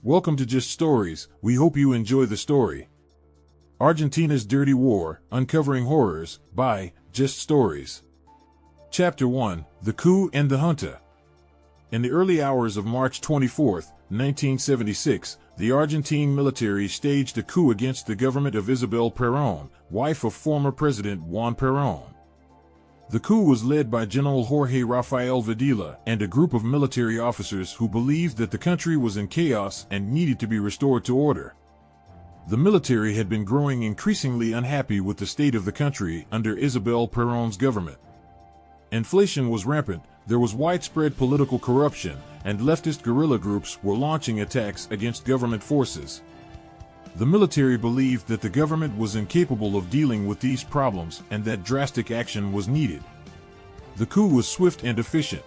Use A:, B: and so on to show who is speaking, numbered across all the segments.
A: Welcome to Just Stories. We hope you enjoy the story. Argentina's Dirty War, Uncovering Horrors, by Just Stories. Chapter 1, The Coup and the Junta. In the early hours of March 24, 1976, the Argentine military staged a coup against the government of Isabel Perón, wife of former President Juan Perón. The coup was led by General Jorge Rafael Videla and a group of military officers who believed that the country was in chaos and needed to be restored to order. The military had been growing increasingly unhappy with the state of the country under Isabel Perón's government. Inflation was rampant, there was widespread political corruption, and leftist guerrilla groups were launching attacks against government forces. The military believed that the government was incapable of dealing with these problems and that drastic action was needed. The coup was swift and efficient.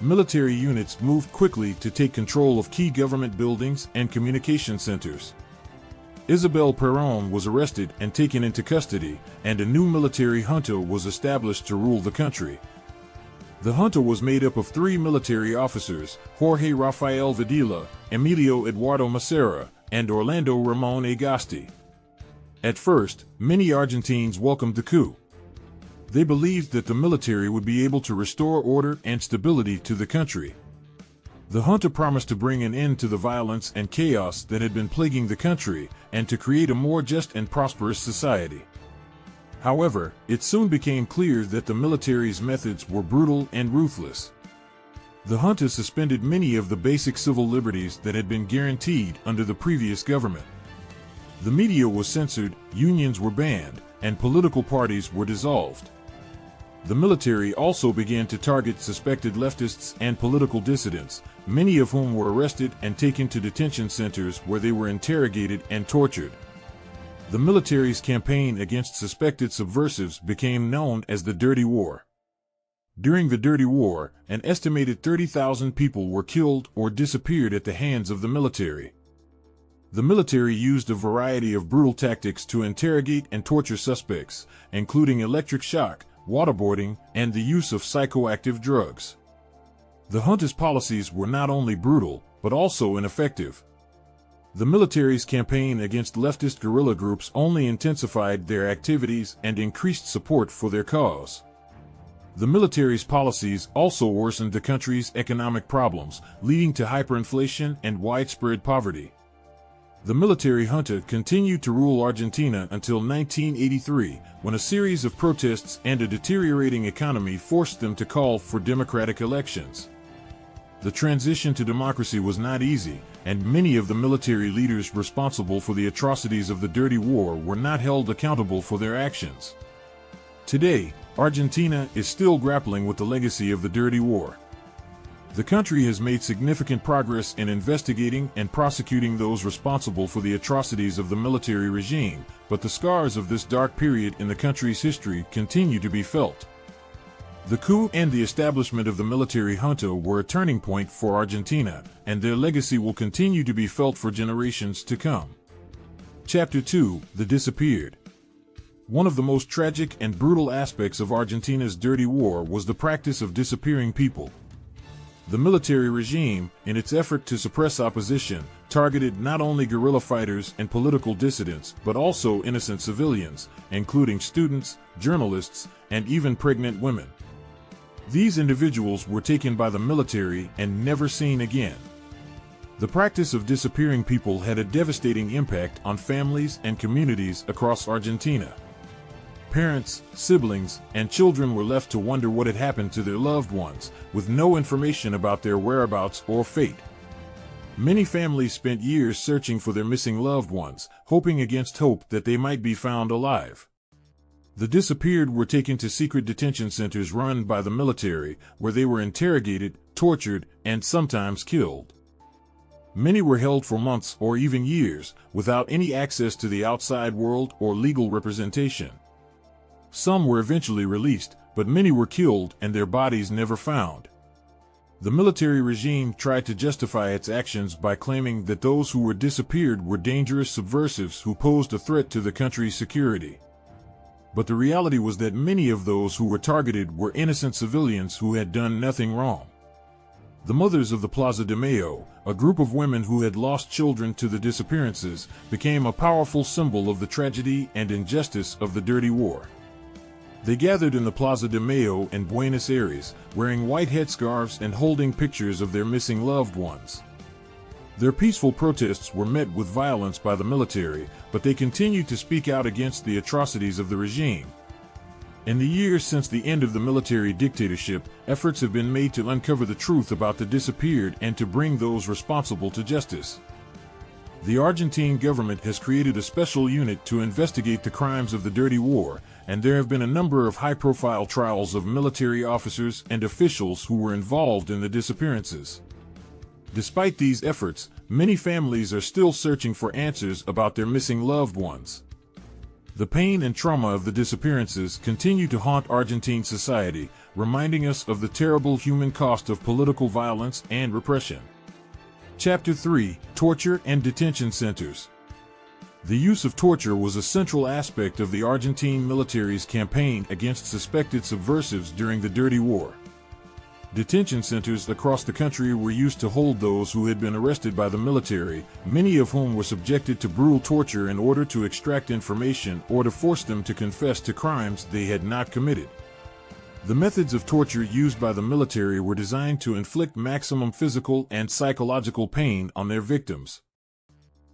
A: Military units moved quickly to take control of key government buildings and communication centers. Isabel Perón was arrested and taken into custody, and a new military junta was established to rule the country. The junta was made up of three military officers: Jorge Rafael Videla, Emilio Eduardo Massera, and Orlando Ramon Agasti. At first, many Argentines welcomed the coup. They believed that the military would be able to restore order and stability to the country. The junta promised to bring an end to the violence and chaos that had been plaguing the country and to create a more just and prosperous society. However, it soon became clear that the military's methods were brutal and ruthless. The junta suspended many of the basic civil liberties that had been guaranteed under the previous government. The media was censored, unions were banned, and political parties were dissolved. The military also began to target suspected leftists and political dissidents, many of whom were arrested and taken to detention centers where they were interrogated and tortured. The military's campaign against suspected subversives became known as the Dirty War. During the Dirty War, an estimated 30,000 people were killed or disappeared at the hands of the military. The military used a variety of brutal tactics to interrogate and torture suspects, including electric shock, waterboarding, and the use of psychoactive drugs. The junta's policies were not only brutal, but also ineffective. The military's campaign against leftist guerrilla groups only intensified their activities and increased support for their cause. The military's policies also worsened the country's economic problems, leading to hyperinflation and widespread poverty. The military junta continued to rule Argentina until 1983, when a series of protests and a deteriorating economy forced them to call for democratic elections. The transition to democracy was not easy, and many of the military leaders responsible for the atrocities of the Dirty War were not held accountable for their actions. Today, Argentina is still grappling with the legacy of the Dirty War. The country has made significant progress in investigating and prosecuting those responsible for the atrocities of the military regime, but the scars of this dark period in the country's history continue to be felt. The coup and the establishment of the military junta were a turning point for Argentina, and their legacy will continue to be felt for generations to come. Chapter 2, The Disappeared. One of the most tragic and brutal aspects of Argentina's Dirty War was the practice of disappearing people. The military regime, in its effort to suppress opposition, targeted not only guerrilla fighters and political dissidents, but also innocent civilians, including students, journalists, and even pregnant women. These individuals were taken by the military and never seen again. The practice of disappearing people had a devastating impact on families and communities across Argentina. Parents, siblings, and children were left to wonder what had happened to their loved ones, with no information about their whereabouts or fate. Many families spent years searching for their missing loved ones, hoping against hope that they might be found alive. The disappeared were taken to secret detention centers run by the military, where they were interrogated, tortured, and sometimes killed. Many were held for months or even years, without any access to the outside world or legal representation. Some were eventually released, but many were killed and their bodies never found. The military regime tried to justify its actions by claiming that those who were disappeared were dangerous subversives who posed a threat to the country's security. But the reality was that many of those who were targeted were innocent civilians who had done nothing wrong. The Mothers of the Plaza de Mayo, a group of women who had lost children to the disappearances, became a powerful symbol of the tragedy and injustice of the Dirty War. They gathered in the Plaza de Mayo in Buenos Aires, wearing white headscarves and holding pictures of their missing loved ones. Their peaceful protests were met with violence by the military, but they continued to speak out against the atrocities of the regime. In the years since the end of the military dictatorship, efforts have been made to uncover the truth about the disappeared and to bring those responsible to justice. The Argentine government has created a special unit to investigate the crimes of the Dirty War, and there have been a number of high-profile trials of military officers and officials who were involved in the disappearances. Despite these efforts, many families are still searching for answers about their missing loved ones. The pain and trauma of the disappearances continue to haunt Argentine society, reminding us of the terrible human cost of political violence and repression. Chapter 3: Torture and Detention Centers. The use of torture was a central aspect of the Argentine military's campaign against suspected subversives during the Dirty War. Detention centers across the country were used to hold those who had been arrested by the military, many of whom were subjected to brutal torture in order to extract information or to force them to confess to crimes they had not committed. The methods of torture used by the military were designed to inflict maximum physical and psychological pain on their victims.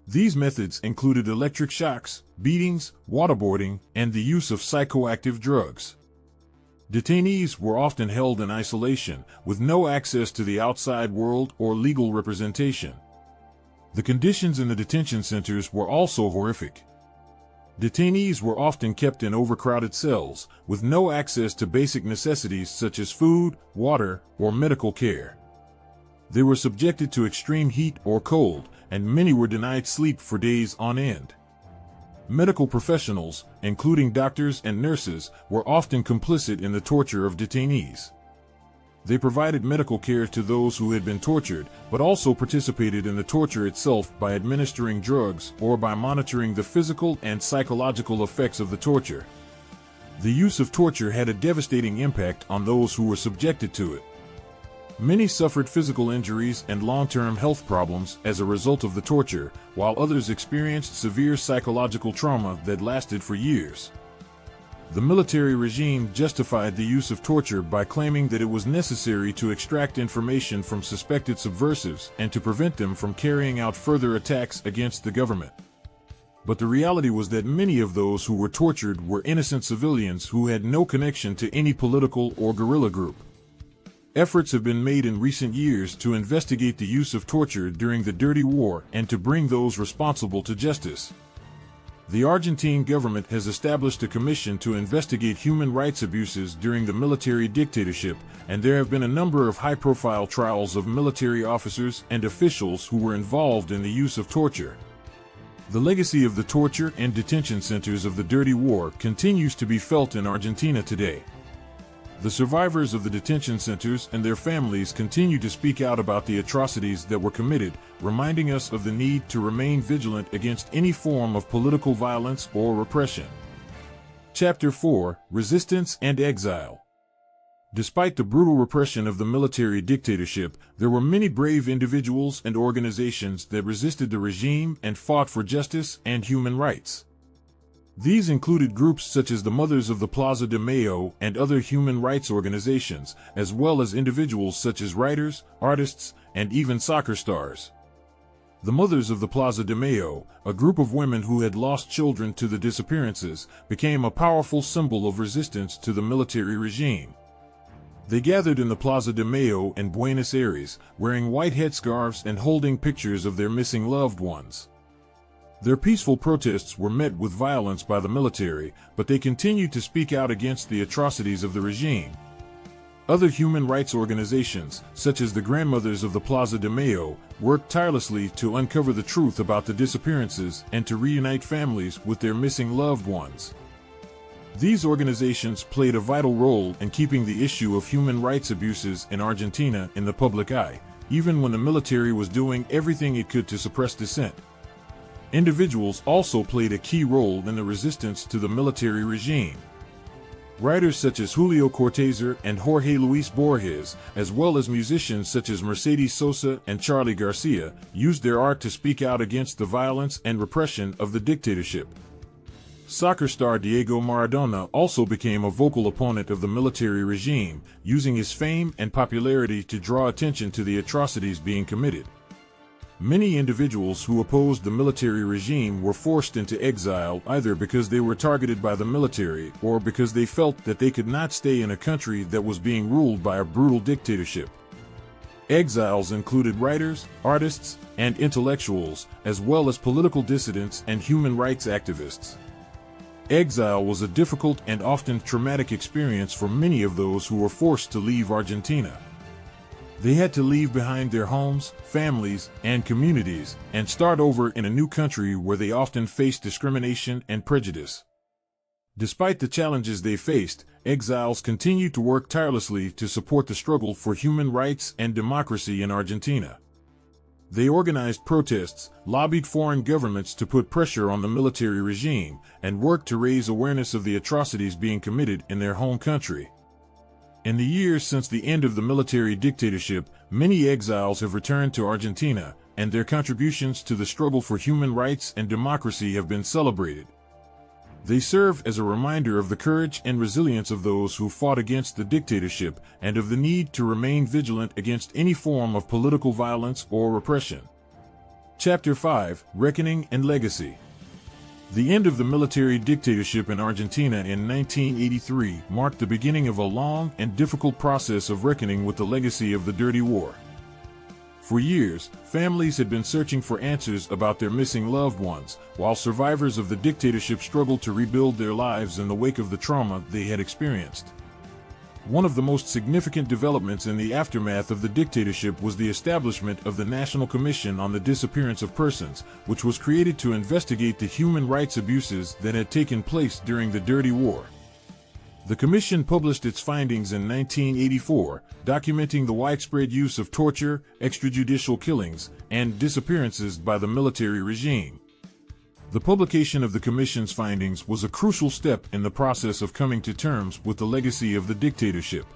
A: These methods included electric shocks, beatings, waterboarding, and the use of psychoactive drugs. Detainees were often held in isolation, with no access to the outside world or legal representation. The conditions in the detention centers were also horrific. Detainees were often kept in overcrowded cells, with no access to basic necessities such as food, water, or medical care. They were subjected to extreme heat or cold, and many were denied sleep for days on end. Medical professionals, including doctors and nurses, were often complicit in the torture of detainees. They provided medical care to those who had been tortured, but also participated in the torture itself by administering drugs or by monitoring the physical and psychological effects of the torture. The use of torture had a devastating impact on those who were subjected to it. Many suffered physical injuries and long-term health problems as a result of the torture, while others experienced severe psychological trauma that lasted for years. The military regime justified the use of torture by claiming that it was necessary to extract information from suspected subversives and to prevent them from carrying out further attacks against the government. But the reality was that many of those who were tortured were innocent civilians who had no connection to any political or guerrilla group. Efforts have been made in recent years to investigate the use of torture during the Dirty War and to bring those responsible to justice. The Argentine government has established a commission to investigate human rights abuses during the military dictatorship, and there have been a number of high-profile trials of military officers and officials who were involved in the use of torture. The legacy of the torture and detention centers of the Dirty War continues to be felt in Argentina today. The survivors of the detention centers and their families continue to speak out about the atrocities that were committed, reminding us of the need to remain vigilant against any form of political violence or repression. Chapter 4: Resistance and Exile. Despite the brutal repression of the military dictatorship, there were many brave individuals and organizations that resisted the regime and fought for justice and human rights. These included groups such as the Mothers of the Plaza de Mayo and other human rights organizations, as well as individuals such as writers, artists, and even soccer stars. The Mothers of the Plaza de Mayo, a group of women who had lost children to the disappearances, became a powerful symbol of resistance to the military regime. They gathered in the Plaza de Mayo in Buenos Aires, wearing white headscarves and holding pictures of their missing loved ones. Their peaceful protests were met with violence by the military, but they continued to speak out against the atrocities of the regime. Other human rights organizations, such as the Grandmothers of the Plaza de Mayo, worked tirelessly to uncover the truth about the disappearances and to reunite families with their missing loved ones. These organizations played a vital role in keeping the issue of human rights abuses in Argentina in the public eye, even when the military was doing everything it could to suppress dissent. Individuals also played a key role in the resistance to the military regime. Writers such as Julio Cortázar and Jorge Luis Borges, as well as musicians such as Mercedes Sosa and Charly Garcia, used their art to speak out against the violence and repression of the dictatorship. Soccer star Diego Maradona also became a vocal opponent of the military regime, using his fame and popularity to draw attention to the atrocities being committed. Many individuals who opposed the military regime were forced into exile either because they were targeted by the military or because they felt that they could not stay in a country that was being ruled by a brutal dictatorship. Exiles included writers, artists, and intellectuals, as well as political dissidents and human rights activists. Exile was a difficult and often traumatic experience for many of those who were forced to leave Argentina. They had to leave behind their homes, families, and communities, and start over in a new country where they often faced discrimination and prejudice. Despite the challenges they faced, exiles continued to work tirelessly to support the struggle for human rights and democracy in Argentina. They organized protests, lobbied foreign governments to put pressure on the military regime, and worked to raise awareness of the atrocities being committed in their home country. In the years since the end of the military dictatorship, many exiles have returned to Argentina, and their contributions to the struggle for human rights and democracy have been celebrated. They serve as a reminder of the courage and resilience of those who fought against the dictatorship and of the need to remain vigilant against any form of political violence or repression. Chapter 5: Reckoning and Legacy. The end of the military dictatorship in Argentina in 1983 marked the beginning of a long and difficult process of reckoning with the legacy of the dirty war. For years, families had been searching for answers about their missing loved ones, while survivors of the dictatorship struggled to rebuild their lives in the wake of the trauma they had experienced. One of the most significant developments in the aftermath of the dictatorship was the establishment of the National Commission on the Disappearance of Persons, which was created to investigate the human rights abuses that had taken place during the Dirty War. The commission published its findings in 1984, documenting the widespread use of torture, extrajudicial killings, and disappearances by the military regime. The publication of the Commission's findings was a crucial step in the process of coming to terms with the legacy of the dictatorship.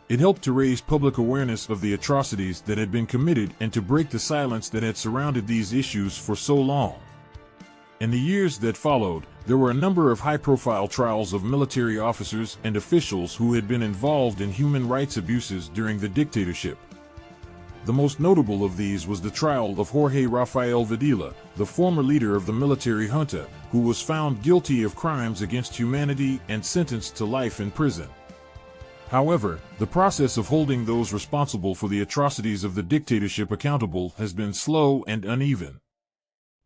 A: It helped to raise public awareness of the atrocities that had been committed and to break the silence that had surrounded these issues for so long. In the years that followed, there were a number of high-profile trials of military officers and officials who had been involved in human rights abuses during the dictatorship. The most notable of these was the trial of Jorge Rafael Videla, the former leader of the military junta, who was found guilty of crimes against humanity and sentenced to life in prison. However, the process of holding those responsible for the atrocities of the dictatorship accountable has been slow and uneven.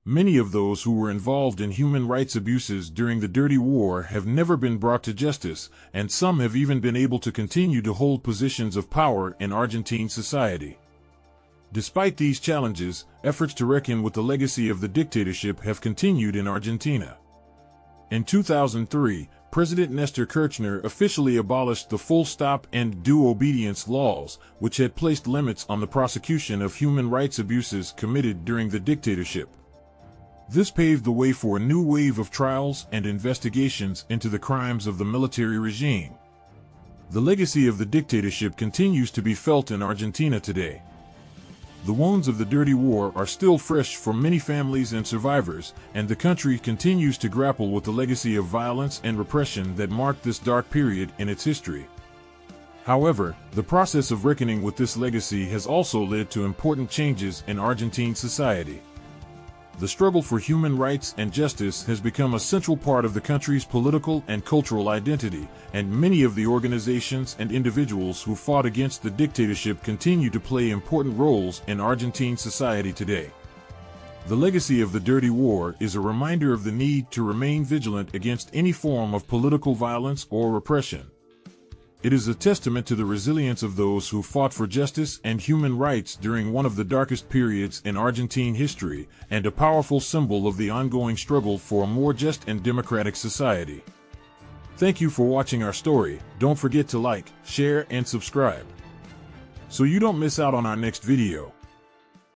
A: Many of those who were involved in human rights abuses during the Dirty War have never been brought to justice, and some have even been able to continue to hold positions of power in Argentine society. Despite these challenges, efforts to reckon with the legacy of the dictatorship have continued in Argentina. In 2003, President Nestor Kirchner officially abolished the full stop and due obedience laws, which had placed limits on the prosecution of human rights abuses committed during the dictatorship. This paved the way for a new wave of trials and investigations into the crimes of the military regime. The legacy of the dictatorship continues to be felt in Argentina today. The wounds of the Dirty War are still fresh for many families and survivors, and the country continues to grapple with the legacy of violence and repression that marked this dark period in its history. However, the process of reckoning with this legacy has also led to important changes in Argentine society. The struggle for human rights and justice has become a central part of the country's political and cultural identity, and many of the organizations and individuals who fought against the dictatorship continue to play important roles in Argentine society today. The legacy of the Dirty War is a reminder of the need to remain vigilant against any form of political violence or repression. It is a testament to the resilience of those who fought for justice and human rights during one of the darkest periods in Argentine history, and a powerful symbol of the ongoing struggle for a more just and democratic society. Thank you for watching our story. Don't forget to like, share, and subscribe, so you don't miss out on our next video.